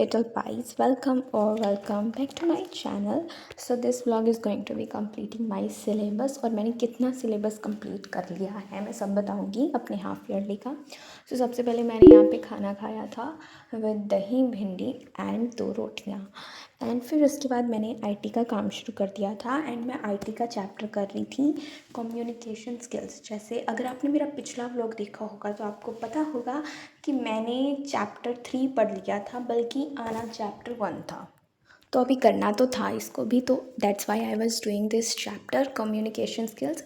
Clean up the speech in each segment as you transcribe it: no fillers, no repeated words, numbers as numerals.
little pies, welcome back to my channel. So this vlog is going to be completing my syllabus और मैंने कितना syllabus complete कर लिया है मैं सब बताऊंगी अपने हाफ ईयरली का. So सबसे पहले मैंने यहाँ पे खाना खाया था विद दही भिंडी एंड 2 रोटियाँ. एंड फिर उसके बाद मैंने आईटी का काम शुरू कर दिया था एंड मैं आईटी का चैप्टर कर रही थी कम्युनिकेशन स्किल्स. जैसे अगर आपने मेरा पिछला व्लॉग देखा होगा तो आपको पता होगा कि मैंने चैप्टर 3 पढ़ लिया था, बल्कि आना चैप्टर 1 था. तो अभी करना तो था इसको भी, तो that's why I was doing this chapter communication skills.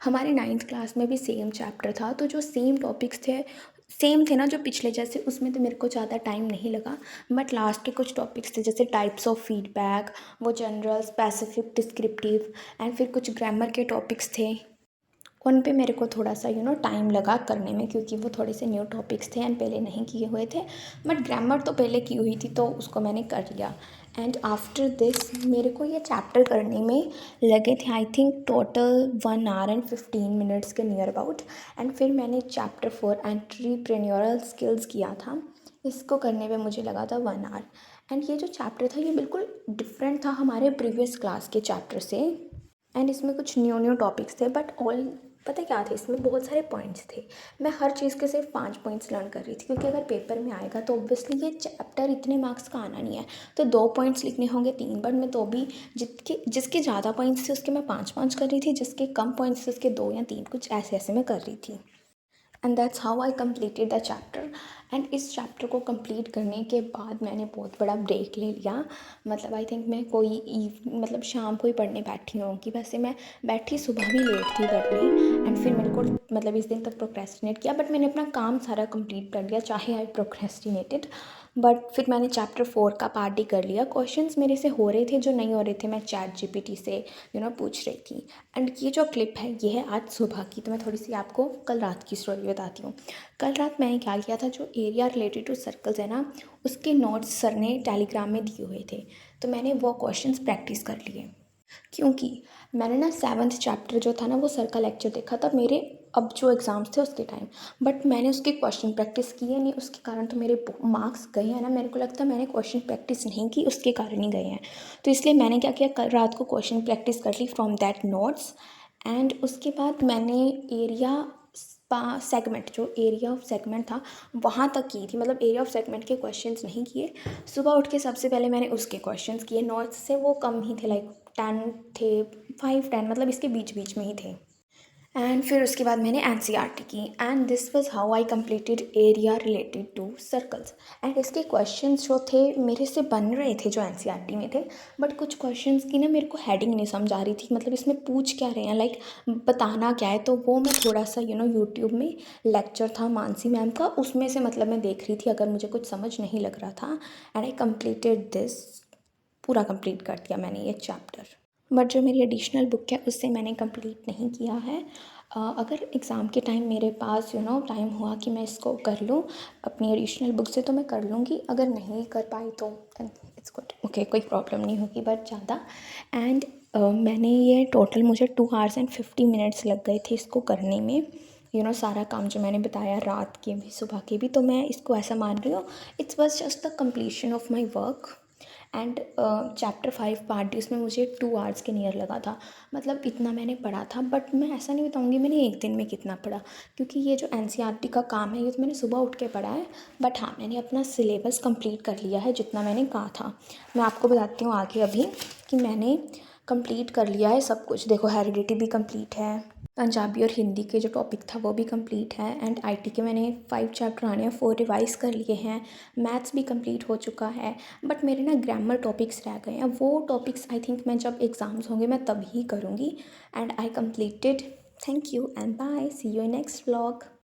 हमारे 9th क्लास में भी सेम चैप्टर था, तो जो सेम टॉपिक्स थे सेम थे ना जो पिछले जैसे, उसमें तो मेरे को ज़्यादा टाइम नहीं लगा. बट लास्ट के कुछ टॉपिक्स थे जैसे टाइप्स ऑफ फीडबैक, वो जनरल, स्पेसिफिक, डिस्क्रिप्टिव एंड फिर कुछ ग्रामर के टॉपिक्स थे. उन पे मेरे को थोड़ा सा टाइम लगा करने में, क्योंकि वो थोड़े से न्यू टॉपिक्स थे एंड पहले नहीं किए हुए थे. बट ग्रामर तो पहले की हुई थी तो उसको मैंने कर लिया. एंड आफ्टर दिस मेरे को ये चैप्टर करने में लगे थे I think total 1 hour and 15 minutes के नियर अबाउट. एंड फिर मैंने चैप्टर 4 एंटरप्रेन्योरल स्किल्स किया था. इसको करने में मुझे लगा था 1 hour. एंड ये जो चैप्टर था ये बिल्कुल डिफरेंट था हमारे प्रीवियस क्लास के चैप्टर से. एंड इसमें कुछ न्यू टॉपिक्स थे, बट ऑल पता क्या थे, इसमें बहुत सारे पॉइंट्स थे. मैं हर चीज़ के सिर्फ 5 पॉइंट्स लर्न कर रही थी, क्योंकि अगर पेपर में आएगा तो ऑब्वियसली ये चैप्टर इतने मार्क्स का आना नहीं है. तो 2 पॉइंट्स लिखने होंगे 3, बट मैं तो भी जिसके ज़्यादा पॉइंट्स थे उसके मैं 5 कर रही थी, जिसके कम पॉइंट्स थे उसके 2 या 3, कुछ ऐसे ऐसे मैं कर रही थी. And that's how I completed the chapter. And इस चैप्टर को कंप्लीट करने के बाद मैंने बहुत बड़ा ब्रेक ले लिया. मतलब आई थिंक मैं मतलब शाम को ही पढ़ने बैठी होंगी. वैसे मैं बैठी सुबह भी लेट थी पढ़ने. एंड फिर मेरे को मतलब इस दिन तक प्रोक्रेस्टिनेट किया, बट मैंने अपना काम सारा कंप्लीट कर लिया चाहे आई प्रोक्रेस्टिनेटेड. बट फिर मैंने चैप्टर 4 का पार्ट ही कर लिया. क्वेश्चंस मेरे से हो रहे थे, जो नहीं हो रहे थे मैं चैट जीपीटी से पूछ रही थी. एंड ये जो क्लिप है ये है आज सुबह की, तो मैं थोड़ी सी आपको कल रात की स्टोरी बताती हूँ. कल रात मैंने क्या किया था, जो एरिया रिलेटेड टू सर्कल्स है ना, उसके नोट्स सर ने टेलीग्राम में दिए हुए थे. तो मैंने वो क्वेश्चंस प्रैक्टिस कर लिए, क्योंकि मैंने ना 7th चैप्टर जो था ना वो सर का लेक्चर देखा था मेरे अब जो एग्ज़ाम्स थे उसके टाइम. बट मैंने उसके क्वेश्चन प्रैक्टिस किए नहीं, उसके कारण तो मेरे मार्क्स गए हैं ना. मेरे को लगता है मैंने क्वेश्चन प्रैक्टिस नहीं की, उसके कारण ही गए हैं. तो इसलिए मैंने क्या किया, कल रात को क्वेश्चन प्रैक्टिस कर ली फ्रॉम दैट नोट्स. एंड उसके बाद मैंने एरिया सेगमेंट, जो एरिया ऑफ सेगमेंट था वहाँ तक की थी. मतलब एरिया ऑफ सेगमेंट के क्वेश्चंस नहीं किए. सुबह उठ के सबसे पहले मैंने उसके क्वेश्चंस किए. नोट्स से वो कम ही थे, लाइक 10 थे, 5-10, मतलब इसके बीच बीच में ही थे. एंड फिर उसके बाद मैंने एनसीईआरटी की. And this was how I completed area related to circles. And इसके क्वेश्चंस जो थे मेरे से बन रहे थे जो एनसीईआरटी में थे, बट कुछ क्वेश्चंस की ना मेरे को हेडिंग नहीं समझ आ रही थी. मतलब इसमें पूछ क्या रहे हैं, लाइक बताना क्या है. तो वो मैं थोड़ा सा यूट्यूब में लेक्चर था मानसी मैम का, उसमें से मतलब मैं देख रही थी अगर मुझे कुछ समझ नहीं लग रहा था. एंड आई कंप्लीटेड दिस, पूरा कंप्लीट कर दिया मैंने ये चैप्टर. बट जो मेरी एडिशनल बुक है उससे मैंने कंप्लीट नहीं किया है. अगर एग्ज़ाम के टाइम मेरे पास टाइम हुआ कि मैं इसको कर लूँ अपनी एडिशनल बुक से, तो मैं कर लूँगी. अगर नहीं कर पाई तो इट्स गुड, ओके, कोई प्रॉब्लम नहीं होगी बट ज़्यादा. एंड मैंने ये टोटल मुझे 2 hours and 50 minutes लग गए थे इसको करने में. सारा काम जो मैंने बताया, रात के भी सुबह के भी, तो मैं इसको ऐसा मान रही हूँ it's was just the completion of my work. And chapter 5 part D, उसमें मुझे 2 hours के नियर लगा था. मतलब इतना मैंने पढ़ा था, बट मैं ऐसा नहीं बताऊँगी मैंने एक दिन में कितना पढ़ा, क्योंकि ये जो एनसीईआरटी का काम है ये तो मैंने सुबह उठ के पढ़ा है. बट हाँ, मैंने अपना सिलेबस कंप्लीट कर लिया है जितना मैंने कहा था. मैं आपको बताती हूँ आगे अभी कि मैंने कंप्लीट कर लिया है सब कुछ. देखो, हेरिडिटी भी कंप्लीट है, पंजाबी और हिंदी के जो टॉपिक था वो भी कंप्लीट है. एंड आईटी के मैंने 5 चैप्टर आने हैं, 4 रिवाइज कर लिए हैं. मैथ्स भी कंप्लीट हो चुका है. बट मेरे ना ग्रामर टॉपिक्स रह गए हैं. वो टॉपिक्स आई थिंक मैं जब एग्ज़ाम्स होंगे मैं तभी करूँगी. And I completed. Thank you and bye, see you in next vlog.